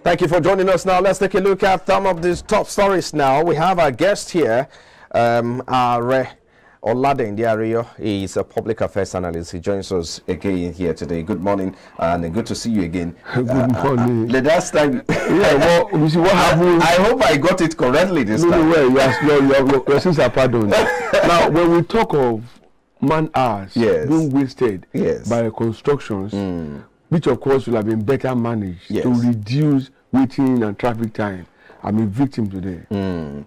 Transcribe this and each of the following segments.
Thank you for joining us. Now let's take a look at some of these top stories now. We have our guest here, Oladende Ario. He is a public affairs analyst. He joins us again here today. Good morning and good to see you again. Good morning. The last time, yeah, well, you see what happened. I hope I got it correctly this time. No, your sins are pardoned. Now, when we talk of man hours being wasted by constructions, which of course will have been better managed to reduce waiting and traffic time. I'm a victim today. And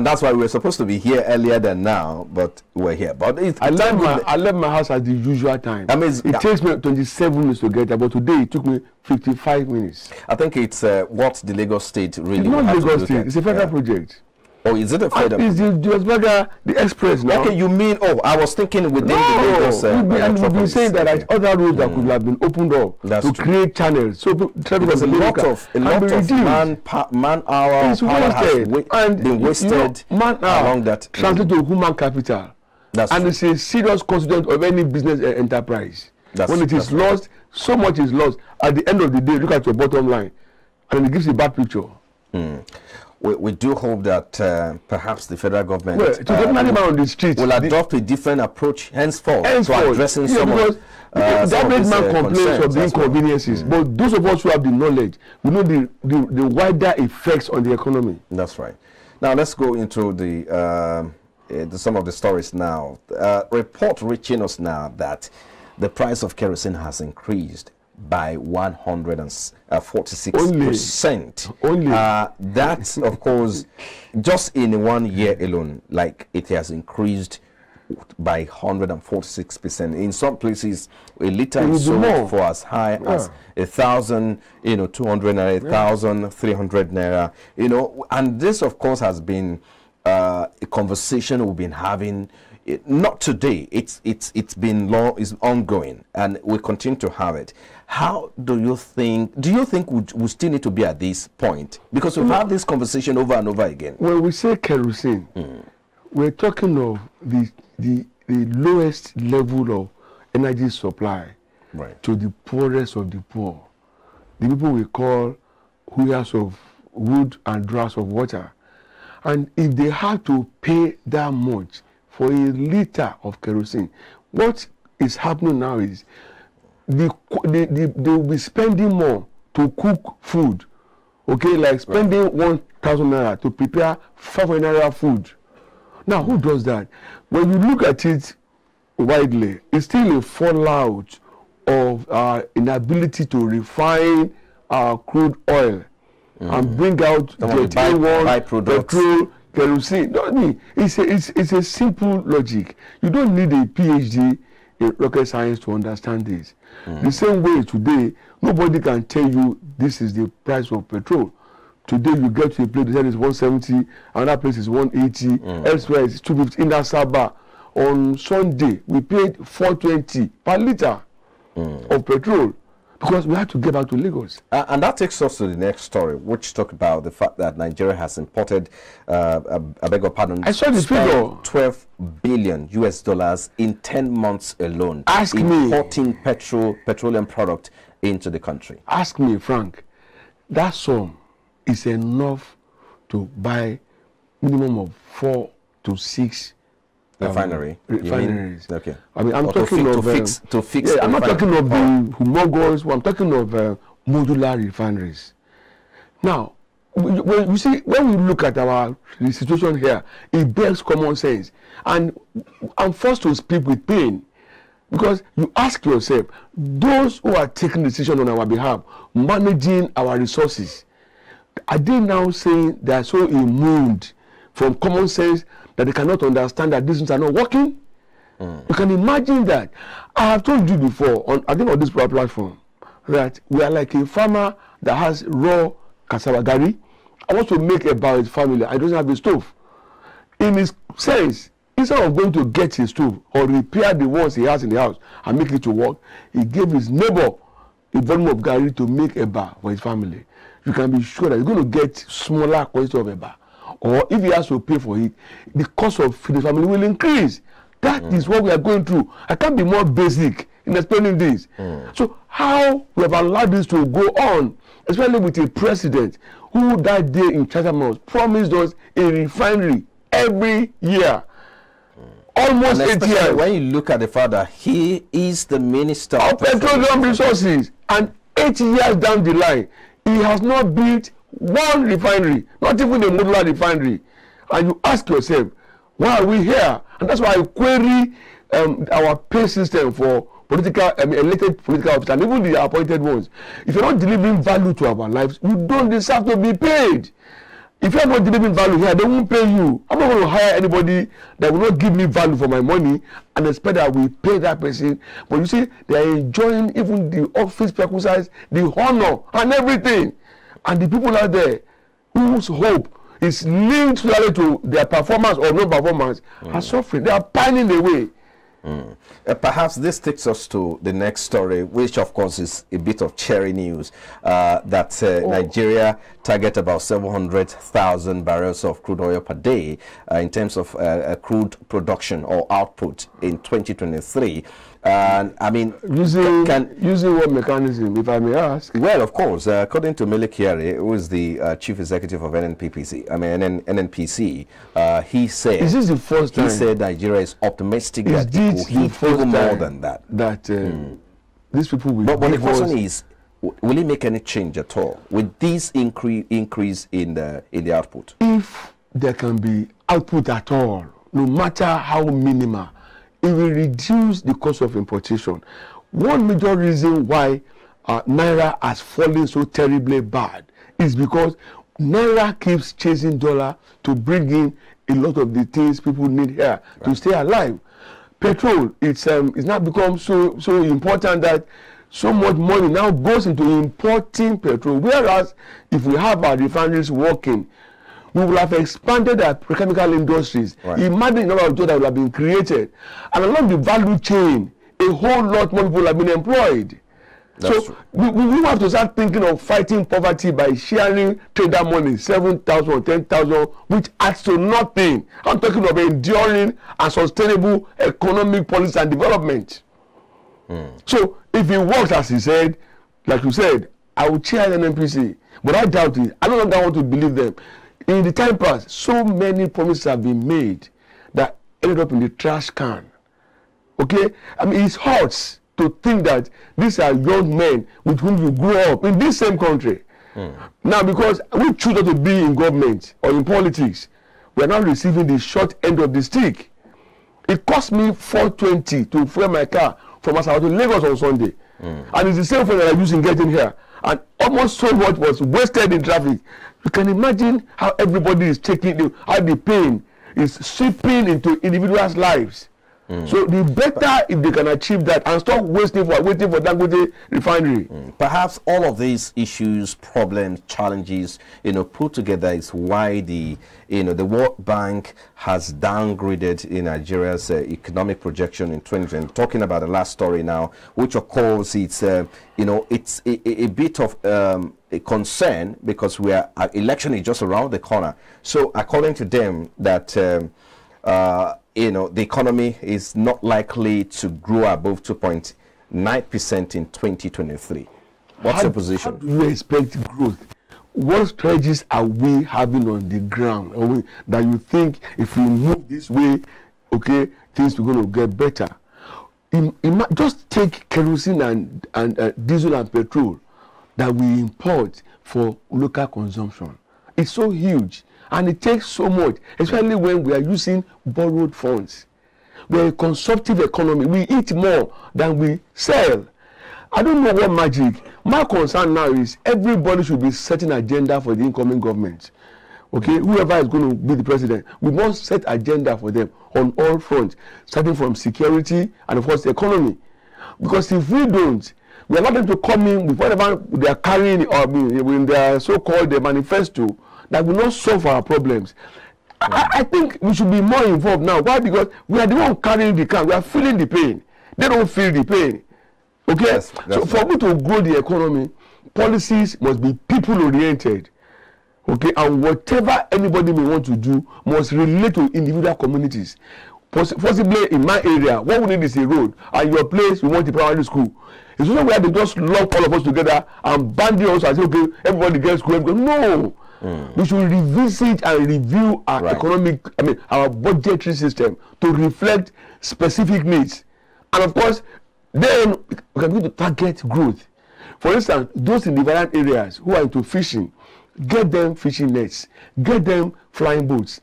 that's why we were supposed to be here earlier than now, but we're here. But I left my house at the usual time. I mean, it takes me 27 minutes to get there, but today it took me 55 minutes. I think it's what the Lagos State really It's not Lagos State, it's a federal project. Oh, is it a federal? It's the express now. Okay, you mean, I was thinking within the Lagos. And we've been saying that other roads that could have been opened up to create channels. So traffic a lot of man hour has been wasted man hour along that. Translate to human capital. It's a serious constituent of any business enterprise. When it is lost, so much is lost. At the end of the day, look at your bottom line, and it gives a bad picture. We do hope that perhaps the federal government on the street will adopt a different approach henceforth to addressing some of that makes man complains of the inconveniences. But those of us who have the knowledge, we know the wider effects on the economy. That's right. Now let's go into some of the stories now. Report reaching us now that the price of kerosene has increased by 146%. Only. That's, of course, just in 1 year alone, like it has increased by 146%. In some places, a liter is sold for as high as 1,000, 200 naira, 1,300 naira, and this, of course, has been a conversation we've been having. Not today. It's been long. It's ongoing, and we continue to have it. How do you think? Do you think we still need to be at this point? Because we've had this conversation over and over again. When we say kerosene, we're talking of the lowest level of energy supply to the poorest of the poor. The people we call hewers of wood and drawers of water, and if they have to pay that much for a liter of kerosene, what is happening now is they will be spending more to cook food, like spending 1,000 naira to prepare 500 naira food. Now, who does that? When you look at it widely, it's still a fallout of our inability to refine our crude oil and bring out petrol, kerosene. It's a simple logic. You don't need a PhD in rocket science to understand this. The same way today, nobody can tell you this is the price of petrol. Today you get to a place that is 170, another place is 180, elsewhere it's 250. In Asaba, on Sunday, we paid 420 per liter of petrol, because we had to get back to Lagos. And that takes us to the next story, which talk about the fact that Nigeria has imported, I beg your pardon, I saw the figure, $12 billion in 10 months alone. Ask importing petroleum product into the country. Ask me, Frank, that sum is enough to buy minimum of 4 to 6 refineries. Okay. I mean, I'm talking of to fix. I'm not talking of the humongous. I'm talking of modular refineries. Now, when we look at the situation here, it bears common sense, and I'm forced to speak with pain, because you ask yourself, those who are taking decisions on our behalf, managing our resources, are they now saying they are so immune from common sense that they cannot understand that these things are not working? You can imagine that. I have told you before, I think on this platform, that we are like a farmer that has raw cassava gari. I want to make about his family. I don't have a stove. In his sense, instead of going to get his stove or repair the ones he has in the house and make it to work, he gave his neighbor a volume of gari to make a bar for his family. You can be sure that he's going to get smaller quantity of a bar. Or if he has to pay for it, the cost of feeding family will increase. That is what we are going through. I can't be more basic in explaining this. So how we have allowed this to go on especially with a president who that day in Chatham promised us a refinery every year. Almost 8 years. When you look at the father, he is the minister of petroleum resources, and 8 years down the line, he has not built one refinery, not even a modular refinery. And you ask yourself, why are we here? And that's why I query our pay system for political, elected political officers, and even the appointed ones. If you're not delivering value to our lives, you don't deserve to be paid. If you're not delivering value here, they won't pay you. I'm not going to hire anybody that will not give me value for my money and expect that we pay that person. But you see, they are enjoying even the office perquisites, the honor and everything. And the people out there whose hope is linked to their performance or no performance are suffering. They are pining away. Perhaps this takes us to the next story, which of course is a bit of cherry news, that Nigeria target about 700,000 barrels of crude oil per day in terms of crude production or output in 2023. And I mean, using what mechanism, if I may ask? Well, of course, according to Mele Kyari, who is the chief executive of NNPC, he said, is this the first time? He said Nigeria is optimistic that it will hit even more than that. These people will. But the question is, will it make any change at all with this increase in the output? If there can be output at all, no matter how minimal, it will reduce the cost of importation. One major reason why Naira has fallen so terribly bad is because Naira keeps chasing dollar to bring in a lot of the things people need here to stay alive. Petrol, it's now become so important that so much money now goes into importing petrol. Whereas if we have our refineries working, we will have expanded our chemical industries. Imagine the number of jobs that will have been created. And along the value chain, a whole lot more people have been employed. So we have to start thinking of fighting poverty by sharing trader money, 7,000 or 10,000, which adds to nothing. I'm talking of enduring and sustainable economic policy and development. So if it works as he said, like you said, I will chair the NNPC, but I doubt it. I no longer want to believe them. In the time past, so many promises have been made that ended up in the trash can. Okay? I mean, it hurts to think that these are young men with whom you grew up in this same country. Now, because we choose not to be in government or in politics, we are now receiving the short end of the stick. It cost me $420 to fuel my car from Asaba to Lagos on Sunday. And it's the same thing that I used in getting here. And almost so much was wasted in traffic. You can imagine how everybody is taking, how the pain is seeping into individuals' lives. So the better if they can achieve that and stop waiting for Dangote refinery. Perhaps all of these issues, problems, challenges, put together is why the World Bank has downgraded in Nigeria's economic projection in 2020. Talking about the last story now, which of course it's it's a bit of a concern because our election is just around the corner. So according to them, that the economy is not likely to grow above 2.9% in 2023. What's your position? How do you expect growth? What strategies are we having on the ground that you think if we move this way, okay, things are going to get better? Just take kerosene and diesel and petrol that we import for local consumption. It's so huge. And it takes so much, especially when we are using borrowed funds. We are a consumptive economy. We eat more than we sell. I don't know what magic. My concern now is everybody should be setting agenda for the incoming government. Okay, whoever is going to be the president, we must set agenda for them on all fronts, starting from security and of course the economy. Because if we don't, we are not going to come in with whatever they are carrying or in their so-called manifesto that will not solve our problems. I think we should be more involved now. Why? Because we are the one carrying the can. We are feeling the pain. They don't feel the pain. Okay? Yes, so for me to grow the economy, policies must be people-oriented. Okay? And whatever anybody may want to do must relate to individual communities. Possibly in my area, what we need is a road. At your place, we want a primary school. It's not where they just lock all of us together and bandy us and say, okay, everybody gets go. No. We should revisit and review our our budgetary system to reflect specific needs. And of course, then we can begin to target growth. For instance, those in the various areas who are into fishing, get them fishing nets, get them flying boats,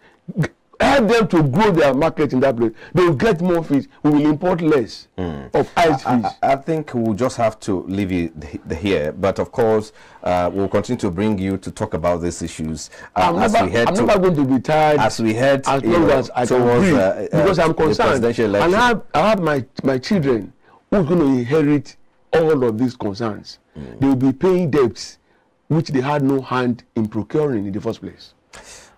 help them to grow their market in that place. They will get more fish. We will import less of ice fish. I think we'll just have to leave it here. But of course, we'll continue to bring you to talk about these issues. I'm never going to be tired as we head as long as I can breathe, because I'm concerned. And I have my children who's going to inherit all of these concerns. They will be paying debts which they had no hand in procuring in the first place.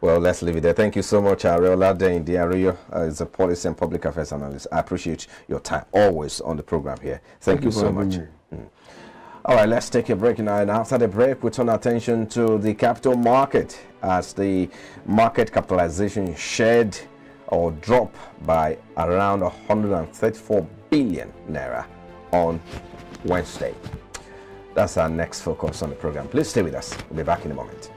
Well, let's leave it there. Thank you so much, Ariola Diario, is a policy and public affairs analyst. I appreciate your time always on the program here. Thank you so much. All right, let's take a break now. And after the break, we turn our attention to the capital market as the market capitalization shed or dropped by around 134 billion naira on Wednesday. That's our next focus on the program. Please stay with us. We'll be back in a moment.